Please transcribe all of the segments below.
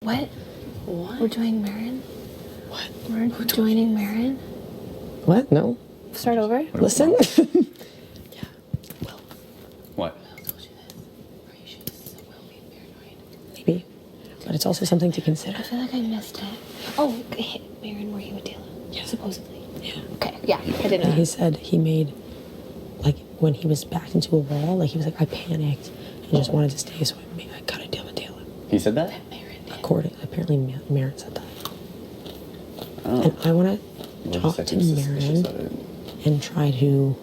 What? What? We're doing Merron? What? We're joining Merron? What? No. Start over? Listen. Yeah. Well, What? Will told you this. Are you sure this is a Will being paranoid? Maybe. But it's also something to consider. I feel like I missed it. Oh, Merron were you with Taylor? Yeah. Supposedly. Yeah. Okay, yeah, I didn't know. He said he made, like, when he was backed into a wall, like, he was like, I panicked and just wanted to stay, so I got a deal with Taylor. He said that? Apparently, Merron said that. Oh. And I want Well, to talk just to like suspicious of Merron it. and try to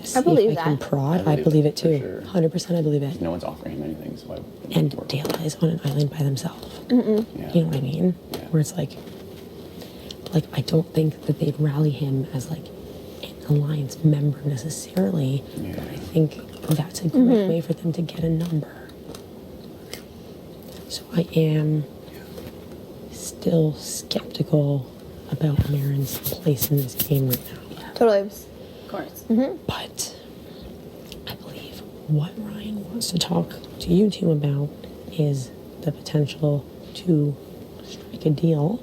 see believe if I can that. prod. I believe it for too. sure. 100% I believe it. No one's offering him anything, so I. And Dela is on an island by themselves. Yeah. You know what I mean? Yeah. Where it's like I don't think that they'd rally him as like an alliance member necessarily. Yeah. But I think that's a great way for them to get a number. So I am still skeptical about Merron's place in this game right now. Totally. Of course. But I believe what Ryan wants to talk to you two about is the potential to strike a deal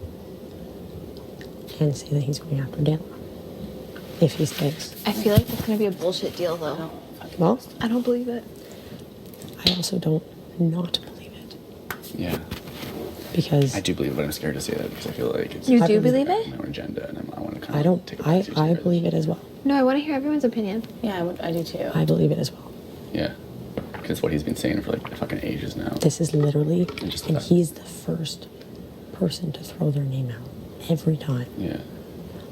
and say that he's going after Dela if he stays. I feel like it's gonna be a bullshit deal though. Well, I don't believe it. I also don't not believe it Yeah. because I do believe it, but I'm scared to say that because I feel like it's You I do believe believe it? my own agenda, and I want to kind of. I don't. Take it back seriously, I right? believe it as well. No, I want to hear everyone's opinion. Yeah, I do too. I believe it as well. Yeah. Because it's what he's been saying for like fucking ages now. This is literally, just and that. he's the first person to throw their name out every time. Yeah.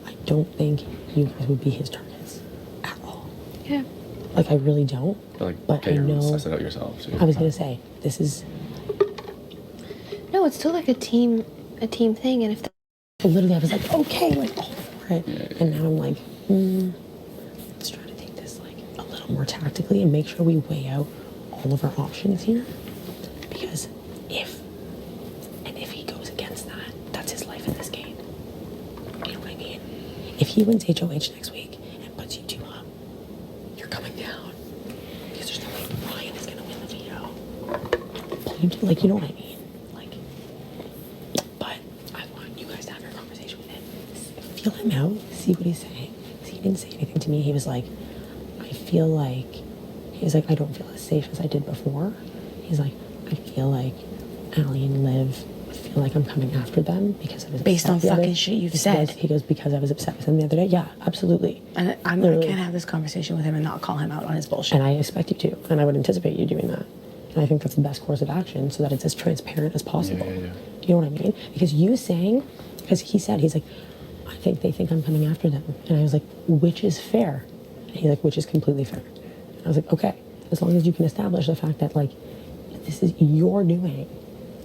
I don't think you guys would be his targets at all. Yeah. Like I really don't. But like, But okay, I you're know. suss it out yourself. So I was gonna say this is No, it's still like a team thing, and if literally I was like okay, like all for it, Yeah. and now I'm like, let's try to take this like a little more tactically and make sure we weigh out all of our options here, because if he goes against that, that's his life in this game. You know what I mean? If he wins HOH next week and puts you two up, you're coming down because there's no way Ryan is gonna win the veto. Like you know what I mean? Like, but I want you guys to have your conversation with him. Feel him out, see what he's saying. 'Cause he didn't say anything to me. He was like, I don't feel as safe as I did before. He's like, I feel like Allie and Liv feel like I'm coming after them because I was Based upset on the other- fucking shit you've He goes- said. He goes, because I was upset with him the other day. Yeah, absolutely. And I Literally. can't have this conversation with him and not call him out on his bullshit. And I expect you to, and I would anticipate you doing that. And I think that's the best course of action so that it's as transparent as possible. Yeah. Do you know what I mean? Because you saying, because he's like, I think they think I'm coming after them. And I was like, which is fair? And he's like, which is completely fair. And I was like, okay, as long as you can establish the fact that, like, this is your doing,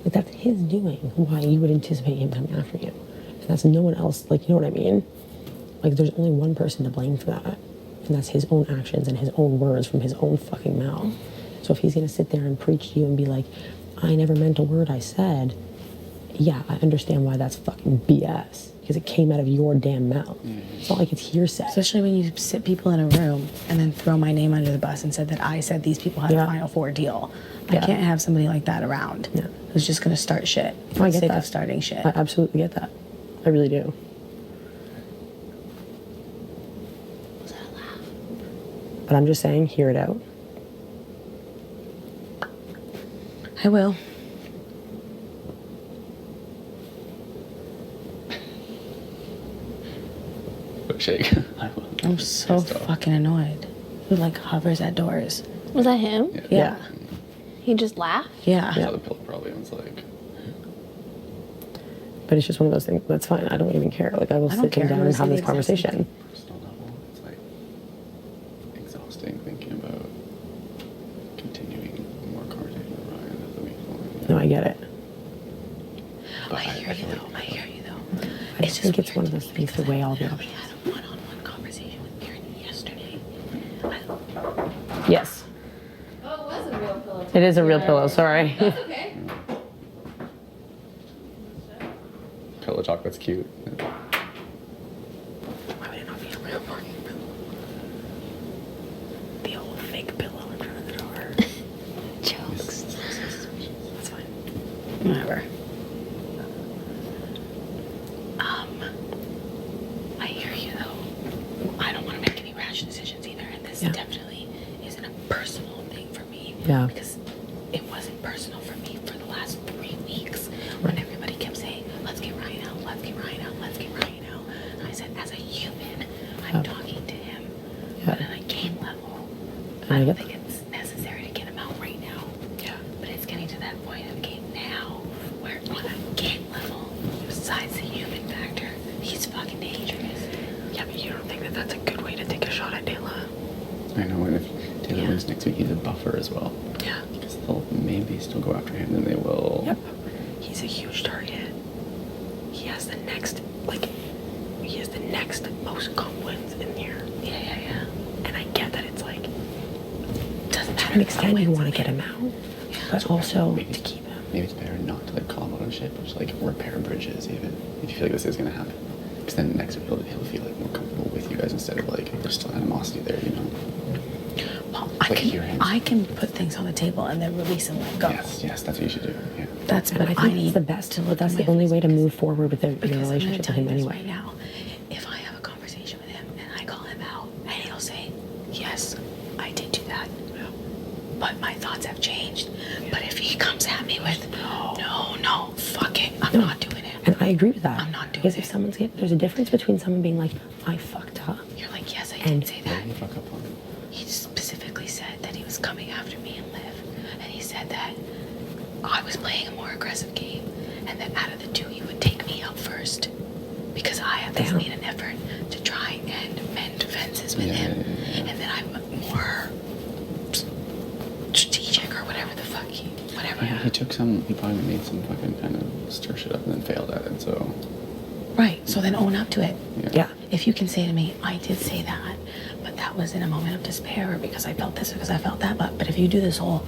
like, that's his doing, why you would anticipate him coming after you. And that's no one else, like, you know what I mean? Like, there's only one person to blame for that. And that's his own actions and his own words from his own fucking mouth. So if he's gonna sit there and preach to you and be like, I never meant a word I said, yeah, I understand why that's fucking BS. Because it came out of your damn mouth. It's not like it's hearsay. Especially when you sit people in a room and then throw my name under the bus and said that I said these people had Yeah. a Final Four deal. Yeah. I can't have somebody like that around Yeah. who's just going to start shit for I the get sake that. of starting shit. I absolutely get that. I really do. was that a laugh? But I'm just saying, hear it out. I will. Shake. I will. I'm so Pissed off. fucking annoyed. Who like hovers at doors? Was that him? Yeah. He just laughed? Yeah. I saw the pill probably and was like, But it's just one of those things. That's fine. I don't even care. Like, I will I don't sit care. him down I'm and gonna have say this the exact same conversation. personal level, it's like exhausting thinking about continuing more conversation with Ryan as the week going. No, I get it. But I hear you feel though. like- I hear you though. I just think it's one of those things to weigh all the We options. had a one-on-one conversation with Merron yesterday. Yes. Oh, it was a real pillow. It is a real pillow. Sorry. That's okay. Pillow talk, that's cute. Why would it not be a real fucking pillow? The old fake pillow in front of the door. Jokes. That's fine. Whatever. I hear you though. I don't want to make any rash decisions either, and this Yeah. definitely isn't a personal thing for me. Yeah. Because it wasn't personal for me for the last 3 weeks when everybody kept saying, "Let's get Ryan out. Let's get Ryan out. Let's get Ryan out." And I said, as a human, I'm talking to him, but on a game level, I don't think it's necessary to get him out right now. Yeah. But it's getting to that point of the game now where on a game level, besides the human factor, he's fucking dangerous. Yeah, but you don't think that that's a good way to take a shot at Dayla? I know, and if Taylor wins next week, he's a buffer as well. Yeah. Because they'll maybe still go after him, then they will. Yep. He's a huge target. He has the next, most comp wins in here. Yeah. And I get that it's like, Doesn't to matter. an extent you want to get him out, but also maybe, to keep him. maybe it's better not to like call him out on shit, but just like repair bridges even, if you feel like this is gonna happen. Because then next week he'll feel like more comfortable with you guys instead of like there's still animosity there, you know? Well, Like your hands. I can put things on the table and then release and let go. Yes, that's what you should do. Yeah. That's And what I think that's the best. That's the only way to move forward with your Because I'm gonna relationship with tell you him this anyway. right now. If I have a conversation with him and I call him out and he'll say, "Yes, I did do that, but my thoughts have changed." But if he comes at me with, "No, fuck it, I'm not doing it," And I agree with that. I'm not doing because it. if someone's there's a difference between someone being like, I fucked up. you're like, "Yes, I And- did say What that." did you fuck up on? He specifically said that he was coming after me and Liv, and he said that I was playing a more aggressive game, and that out of the two, he would take me out first because I at least Damn. made an effort to try and mend fences with Yeah, him, yeah, yeah. and that I'm more strategic or whatever the fuck whatever. Yeah, he probably made some fucking kind of stir shit up and then failed at it, so. Right. So then own up to it. Yeah. If you can say to me, "I did say that, but that was in a moment of despair, or because I felt this, or because I felt that." But if you do this whole,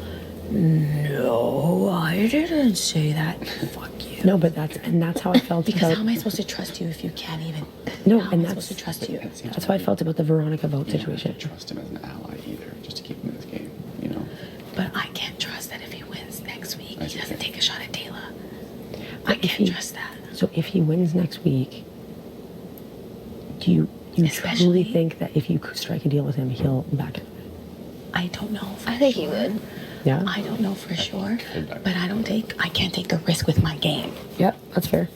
"No, I didn't say that," fuck you. No, but that's how I felt Because about. how am I supposed to trust you if you can't even? No, how and am I that's- supposed to trust you? That's how I felt about the Veronica vote You don't have situation. to trust him as an ally either, just to keep him in this game, you know? But I can't trust that if he wins next week, I he see. doesn't take a shot at Taylor. But I if can't he- trust that. So if he wins next week, do you Especially- truly think that if you could strike a deal with him, he'll back it? I don't know. For I think sure. he would. Yeah. I don't know for sure, could back but I can't take a risk with my game. Yep, that's fair.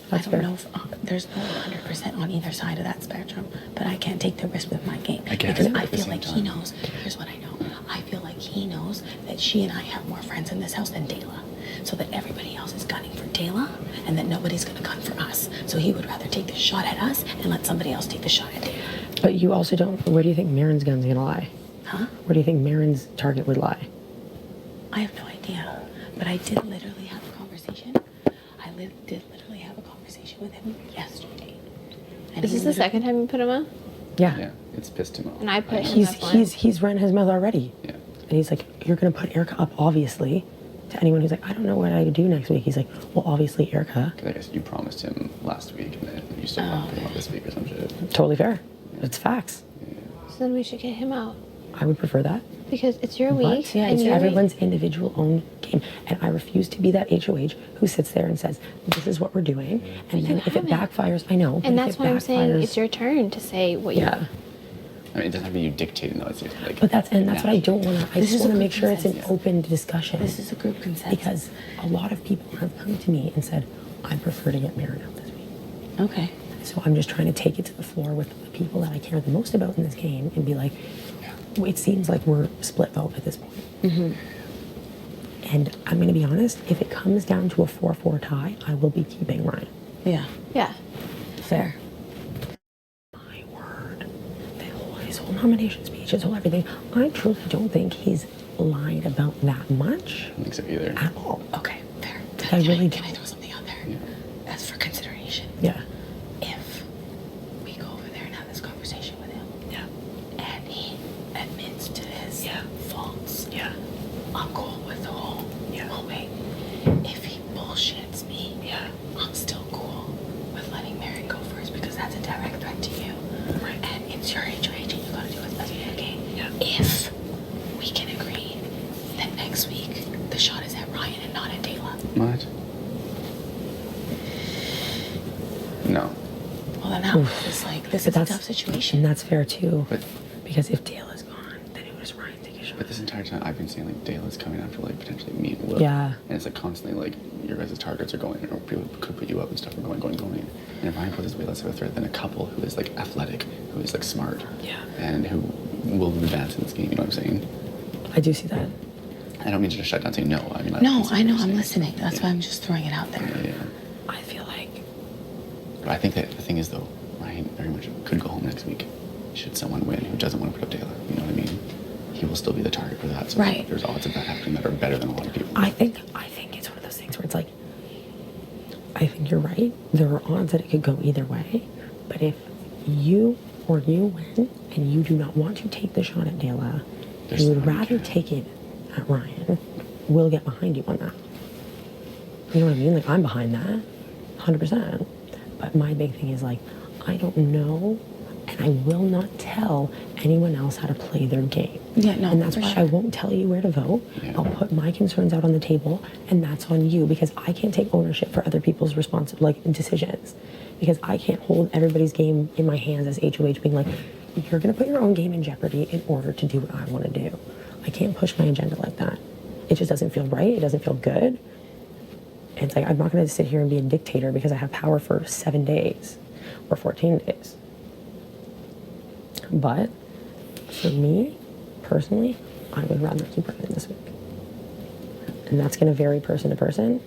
I That's don't fair. know if there's no 100% on either side of that spectrum, but I can't take the risk with my game I guess, because but I at the feel same like he time- knows. Here's what I know. I feel like he knows that she and I have more friends in this house than Dayla, so that everybody else is gunning for Dayla, and that nobody's gonna gun for us. So he would rather take the shot at us and let somebody else take the shot at Dayla. But you also don't. Where do you think Merron's gun's gonna lie? Huh? Where do you think Merron's target would lie? I have no idea, but I did literally have a conversation. Did literally have a conversation with him yesterday. And Is he this the literally- second time you put him out? Yeah, it's pissed him off. And I put him He's up he's run his mouth already. Yeah. And he's like, you're gonna put Erica up, obviously. To anyone who's like, I don't know what I would do next week. He's like, well, obviously Erica. Because I guess you promised him last week and then you still want to put him up this week or some shit. Totally fair. It's facts. So then we should get him out I would prefer that. because it's your But week. yeah, and it's you're everyone's individual own game. And I refuse to be that HOH who sits there and says, this is what we're doing. And then if it backfires, I know. but And if that's it why I'm saying backfires- it's your turn to say what you. Yeah. I mean, it doesn't have to be you dictating though. It's like. But that's what I don't want to. I This just is a want to good make sure it's an consensus. open discussion. This is a group consensus. Because a lot of people have come to me and said, I prefer to get Merron out this week. Okay. So I'm just trying to take it to the floor with the people that I care the most about in this game and be like, it seems like we're split vote at this point. Mm-hmm. And I'm going to be honest, if it comes down to a 4-4 tie, I will be keeping Ryan. Yeah. Yeah. Fair. My word. His whole nomination speech, his whole everything. I truly don't think he's lied about that much I don't think so either. at all. Okay. Fair. I really Can I don't. throw something out there? Yeah. As for consideration, Yeah. if we go over there and have this conversation with him, Yeah. and he admits to his Yeah. faults, Yeah. I'm cool with the whole. Yeah. Oh wait. If he bullshits me, Yeah. I'm still cool with letting Merron go first because that's a direct threat to you. Right. And it's your HOH and you gotta do what's best for your game. Yeah. If we can agree that next week the shot is at Ryan and What? No. Well, then that was like, this is a tough situation. And that's fair too. But Because if Dayla's gone, then it was Ryan take a shot. But this entire time, I've been saying like Dayla's coming after like potentially me and Will. Yeah. And it's like constantly like your guys' targets are going, or people could put you up and stuff are going. And if Ryan puts his way less of a threat than a couple who is like athletic, who is like smart, Yeah. and who will advance in this game. You know what I'm saying? I do see that. I don't mean to just shut down saying no. I mean, No, listen I know, to what I'm you're listening. saying. That's Yeah. why I'm just throwing it out there. Yeah. I feel like But I think that the thing is though, Ryan very much could go home next week. Should someone win who doesn't want to put up Dayla, you know what I mean? He will still be the target for that. So Right. there's odds of that happening that are better than a lot of people. I think it's one of those things where it's like, I think you're right. There are odds that it could go either way. But if you win and you do not want to take the shot at Dayla, There's you would somebody rather can. take it at Ryan, we'll get behind you on that. You know what I mean? Like, I'm behind that, 100%. But my big thing is like, I don't know, and I will not tell anyone else how to play their game. Yeah, no, And that's for why sure. I won't tell you where to vote. Yeah. I'll put my concerns out on the table, and that's on you because I can't take ownership for other people's decisions. Because I can't hold everybody's game in my hands as HOH, being like, you're gonna put your own game in jeopardy in order to do what I want to do. I can't push my agenda like that. It just doesn't feel right. It doesn't feel good. It's like I'm not gonna sit here and be a dictator because I have power for 7 days or 14 days. But for me, personally, I would rather keep Ryan this week. And that's going to vary person to person.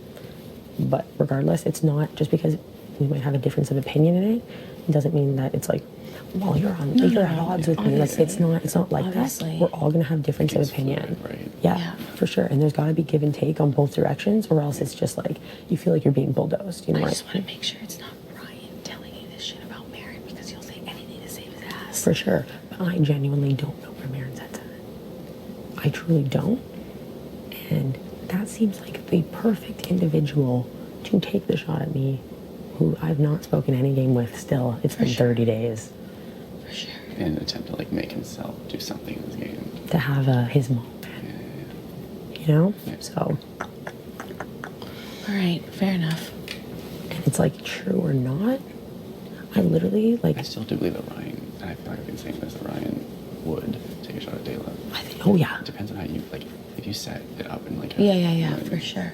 But regardless, it's not just because we might have a difference of opinion in it, it doesn't mean that it's like, well, you're at odds with me. Like it's not like Obviously. that. We're all going to have difference of It's opinion. fluid, right? Yeah, Yeah. for sure. And there's got to be give and take on both directions, or else it's just like you feel like you're being bulldozed. You know, I like, just want to make sure it's not Ryan telling you this shit about Merron because he'll say anything to save his ass. for sure. But I genuinely don't know where Merron's head's at. I truly don't. And that seems like the perfect individual to take the shot at me, who I've not spoken any game with still. It's been 30 days. For sure. In an attempt to like make himself do something in this game. To have his moment, you know? Yeah. So, All right, fair enough. and it's like true or not, I literally like, I still do believe that Ryan, and I feel like I've been saying this, that Ryan would take a shot at Dayla. I think, oh yeah. It depends on how you, like, if you set it up and like... Yeah, for sure.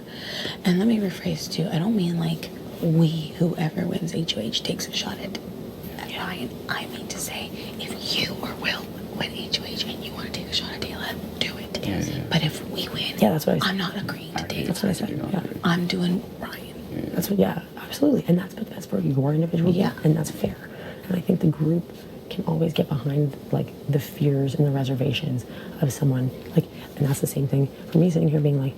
And let me rephrase too. I don't mean like whoever wins HOH takes a shot at Ryan. I mean to say, if you or Will win HOH and you want to take a shot at Dayla, do it. Yeah, yeah. But if we win, Yeah, that's what I said. I'm not agreeing to take. That's what I said, yeah. I'm doing Ryan. That's what, yeah, absolutely. And that's for your individual, Yeah. and that's fair. And I think the group can always get behind like the fears and the reservations of someone like, and that's the same thing for me sitting here being like,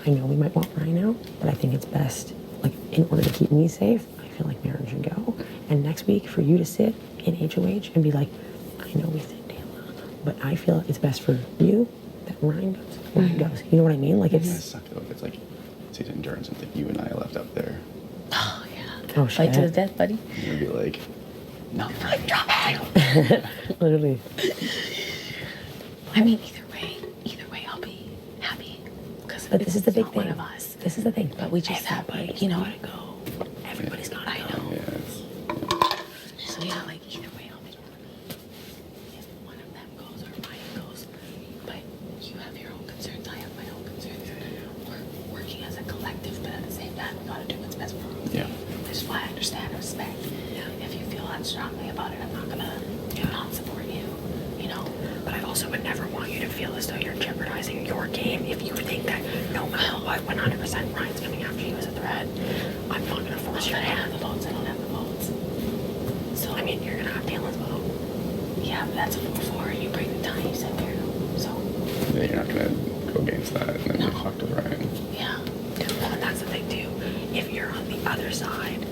I know we might want Ryan out, but I think it's best, like, in order to keep me safe, I feel like Merron should go. And next week for you to sit in HOH and be like, I know we think Dayla, but I feel it's best for you that Ryan goes. Ryan goes. You know what I mean? Like It's gonna it's, suck though if it's like, say it's endurance and like you and I left up there. Oh yeah. oh Fight to the shit. death, buddy. You'd be like, no, Drop it. Literally. I mean, either way, I'll be happy because But this is the big not thing. one of us. This is the thing. But we just have, Everybody's you know. gotta go. Everybody's gotta I go. know. yeah, it's, So yeah, like either way, I'll be happy if one of them goes or Ryan goes. But you have your own concerns. I have my own concerns. We're working as a collective, but at the same time, we gotta do what's best for us. yeah. Which is why I understand and respect. If you feel that strongly about it, I'm not gonna not support you. You know. But I also would never want you to feel as though you're jeopardizing your game if you think that no matter what, 100% Ryan's coming after you as a threat. I'm not going to force your I don't have hand. the votes. I don't have the votes. So I mean, you're going to have Dayla's vote. yeah, but that's a 4-4. You bring the tie. You said there. So Yeah, you're not gonna go against that and then No. get fucked with Ryan. yeah. Well, and that's the thing, too. If you're on the other side,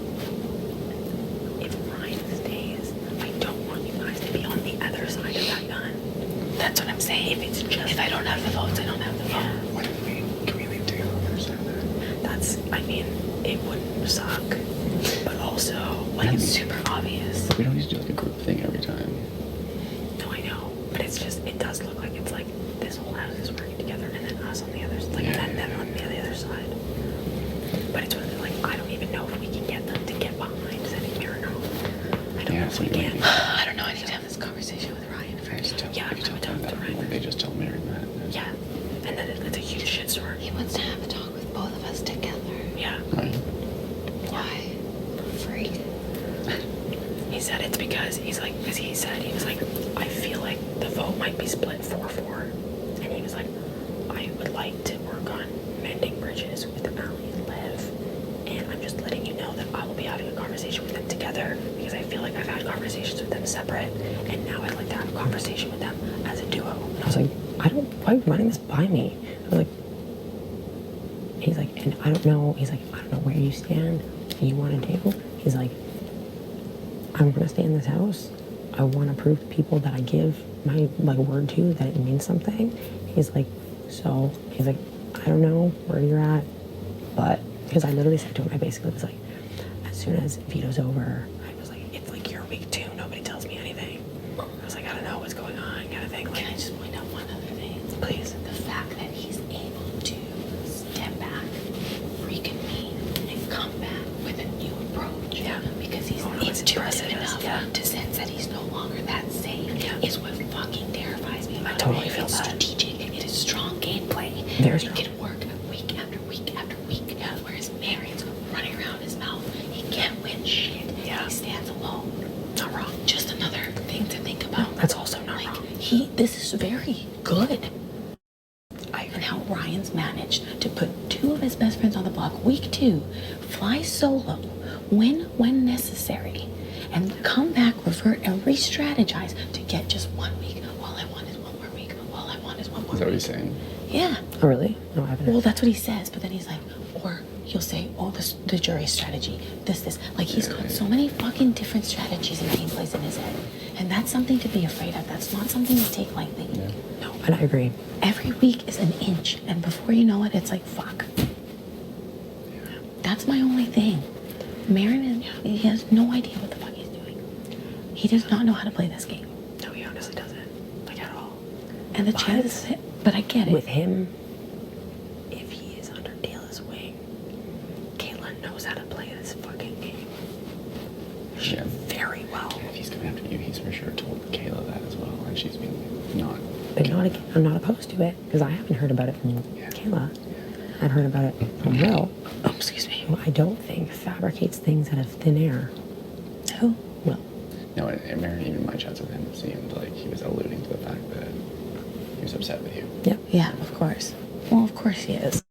if Ryan stays, I don't want you guys to be on the other side of that gun. That's what I'm saying. If I don't have the votes, I don't have the vote. What if can we leave Dayla on the other side of that? That's, I mean, it wouldn't suck. But also, When it's super obvious. But we don't need to do like a group thing every time. no, I know. But it's just, it does look like it's like this whole house is working together and then us on the other side. Like, Yeah, and then yeah, them on the other side. because he said, he was like, I feel like the vote might be split 4-4. And he was like, I would like to work on mending bridges with Ali and Liv. And I'm just letting you know that I will be having a conversation with them together because I feel like I've had conversations with them separate. And now I'd like to have a conversation with them as a duo. And I was like, why are you running this by me? I was like, he's like, and I don't know, he's like, I don't know where you stand, what you want to do. He's like, I'm going to stay in this house. I want to prove to people that I give my word to that it means something. He's like, so, he's like, I don't know where you're at, but, because I literally said to him, I basically was like, as soon as Vito's over, I was like, it's like your week 2, nobody tells me anything. I was like, I don't know what's going on, kind of thing. Can I just point out one other thing? Please. The fact that he's able to step back, reconvene, and come back with a new approach. Yeah. Because he's it's intuitive impressive, enough yeah. to sense that he's no longer that safe. Yeah. Is what fucking terrifies me. I totally feel it's that. strategic. It is strong gameplay. Very It strong. can work week after week after week. Yeah. Whereas Marion's running around his mouth. He can't win shit. Yeah. He stands alone. Not wrong. Just another thing to think about. That's also not Like, wrong. this is very good. And how Ryan's managed to put 2 of his best friends on the block, week 2, fly solo, win when necessary, and come back, revert, and re-strategize to get just 1 week. All I want is 1 more week. All I want is 1 more Is that what week. he's saying? Yeah. Oh, really? No, I haven't. Well, that's what he says, but then he's like, or he'll say, oh, the jury strategy, this. Like, he's got so many fucking different strategies and gameplays in his head. And that's something to be afraid of. That's not something to take lightly. No, and I agree. Every week is an inch, and before you know it, it's like, fuck. That's my only thing. Merron, he has no idea what the fuck he's doing. He does not know how to play this game. No, he honestly doesn't. Like, at all. And the chances, but I get it. With him, if he is under Dayla's wing, Kayla knows how to play this fucking game. She Yeah. very well. And if he's coming after you, he's for sure told Kayla that as well, and she's been not. But I'm not opposed to it, because I haven't heard about it from Yeah. Kayla. I've heard about it from Will, Oh, excuse me. who I don't think fabricates things out of thin air. Who? Will. No, and Merron, even my chats with him seemed like he was alluding to the fact that he was upset with you. Yep. Yeah, of course. Well, of course he is.